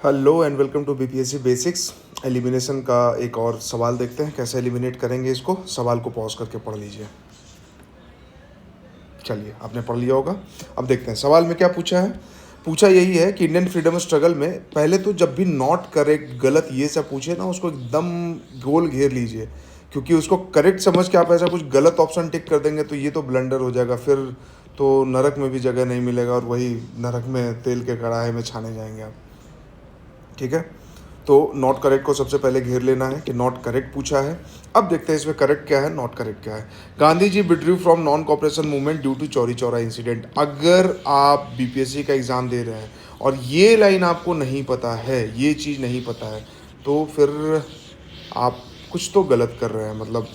Hello and welcome to BPSC basics. Elimination का एक और सवाल देखते हैं, कैसे एलिमिनेट करेंगे इसको। सवाल को पॉज करके पढ़ लीजिए। चलिए, आपने पढ़ लिया होगा। अब देखते हैं सवाल में क्या पूछा है। पूछा यही है कि इंडियन फ्रीडम स्ट्रगल में पहले तो जब भी नॉट करेक्ट, गलत ये सब पूछे ना, उसको एकदम गोल घेर लीजिए, क्योंकि उसको करेक्ट समझ के आप ऐसा कुछ गलत ऑप्शन टिक कर देंगे तो ये तो ब्लंडर हो जाएगा। फिर तो नरक में भी जगह नहीं मिलेगा और वही नरक में तेल के कढ़ाई में छाने जाएंगे आप। ठीक है, तो नॉट करेक्ट को सबसे पहले घेर लेना है कि नॉट करेक्ट पूछा है। अब देखते हैं इसमें करेक्ट क्या है, नॉट करेक्ट क्या है। Gandhi ji withdrew from non cooperation movement due to Chauri Chaura incident. अगर आप बीपीएससी का एग्ज़ाम दे रहे हैं और ये लाइन आपको नहीं पता है, ये चीज़ नहीं पता है, तो फिर आप कुछ तो गलत कर रहे हैं। मतलब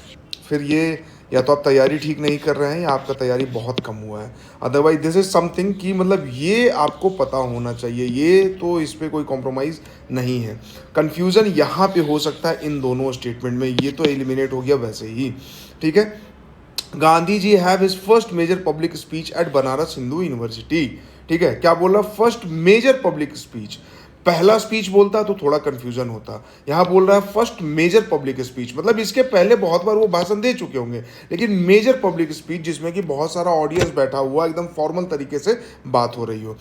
फिर ये या तो आप तैयारी ठीक नहीं कर रहे हैं या आपका तैयारी बहुत कम हुआ है। अदरवाइज दिस इज समथिंग कि मतलब ये आपको पता होना चाहिए, ये तो इस पर कोई कॉम्प्रोमाइज़ नहीं है। कन्फ्यूज़न यहाँ पे हो सकता है इन दोनों स्टेटमेंट में, ये तो एलिमिनेट हो गया वैसे ही। ठीक है, Gandhi ji have his first major public speech at Banaras Hindu university. ठीक है, क्या बोल रहा, फर्स्ट मेजर पब्लिक स्पीच। पहला स्पीच बोलता तो थोड़ा कंफ्यूजन होता, यहां बोल रहा है फर्स्ट मेजर पब्लिक स्पीच, मतलब इसके पहले बहुत बार वो भाषण दे चुके होंगे, लेकिन मेजर पब्लिक स्पीच जिसमें कि बहुत सारा ऑडियंस बैठा हुआ, एकदम फॉर्मल तरीके से बात हो रही हो।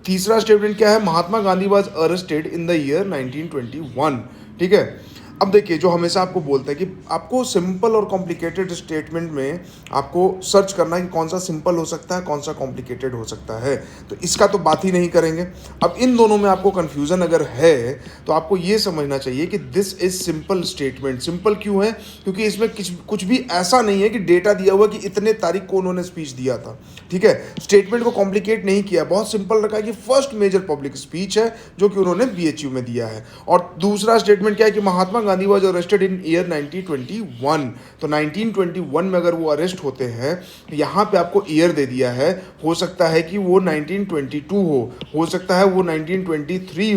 तीसरा स्टेटमेंट क्या है, Mahatma Gandhi was arrested in the year 1921। ठीक है, अब देखिए, जो हमेशा आपको बोलता है कि आपको सिंपल और कॉम्प्लिकेटेड स्टेटमेंट में आपको सर्च करना है कि कौन सा सिंपल हो सकता है, कौन सा कॉम्प्लिकेटेड हो सकता है, तो इसका तो बात ही नहीं करेंगे। अब इन दोनों में आपको कन्फ्यूज़न अगर है तो आपको ये समझना चाहिए कि this is simple statement. Simple क्यों है, क्योंकि इसमें कुछ भी ऐसा नहीं है कि डेटा दिया हुआ कि इतने तारीख को उन्होंने स्पीच दिया था। ठीक है, स्टेटमेंट को कॉम्प्लिकेट नहीं किया, बहुत सिंपल रखा है कि फर्स्ट मेजर पब्लिक स्पीच है जो कि उन्होंने बीएचयू में दिया है। और दूसरा स्टेटमेंट क्या है कि Mahatma Gandhi was arrested in year 1921। तो 1921 में अगर वो अरेस्ट होते हैं तो यहाँ पे आपको ईयर दे दिया है। हो सकता है कि वो 1922 हो सकता है वो 1923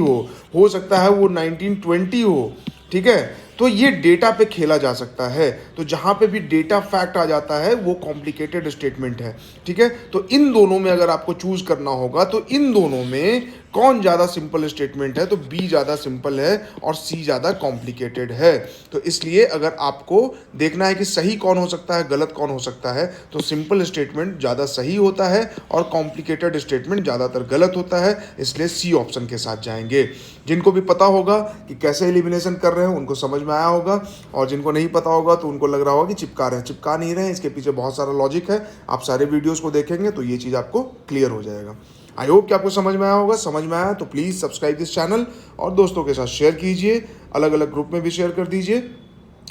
हो सकता है वो 1920 हो। ठीक है, तो ये डेटा पे खेला जा सकता है, तो जहां पे भी डेटा फैक्ट आ जाता है वो कॉम्प्लिकेटेड स्टेटमेंट है। ठीक है, तो इन दोनों में अगर आपको चूज करना होगा तो इन दोनों में कौन ज़्यादा सिंपल स्टेटमेंट है, तो बी ज़्यादा सिंपल है और सी ज़्यादा कॉम्प्लिकेटेड है। तो इसलिए अगर आपको देखना है कि सही कौन हो सकता है, गलत कौन हो सकता है, तो सिंपल स्टेटमेंट ज़्यादा सही होता है और कॉम्प्लिकेटेड स्टेटमेंट ज़्यादातर गलत होता है, इसलिए सी ऑप्शन के साथ जाएंगे। जिनको भी पता होगा कि कैसे एलिमिनेशन कर रहे हैं उनको समझ में आया होगा, और जिनको नहीं पता होगा तो उनको लग रहा होगा कि चिपका रहे हैं, चिपका नहीं रहे हैं, इसके पीछे बहुत सारा लॉजिक है। आप सारे वीडियोस को देखेंगे तो ये चीज़ आपको क्लियर हो जाएगा। आई होप कि आपको समझ में आया होगा। समझ में आया तो प्लीज़ सब्सक्राइब दिस चैनल और दोस्तों के साथ शेयर कीजिए, अलग अलग ग्रुप में भी शेयर कर दीजिए,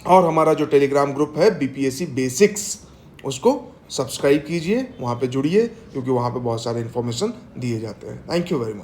और हमारा जो टेलीग्राम ग्रुप है बीपीएससी बेसिक्स, उसको सब्सक्राइब कीजिए, वहाँ पे जुड़िए, क्योंकि वहाँ पे बहुत सारे इन्फॉर्मेशन दिए जाते हैं। Thank you very much.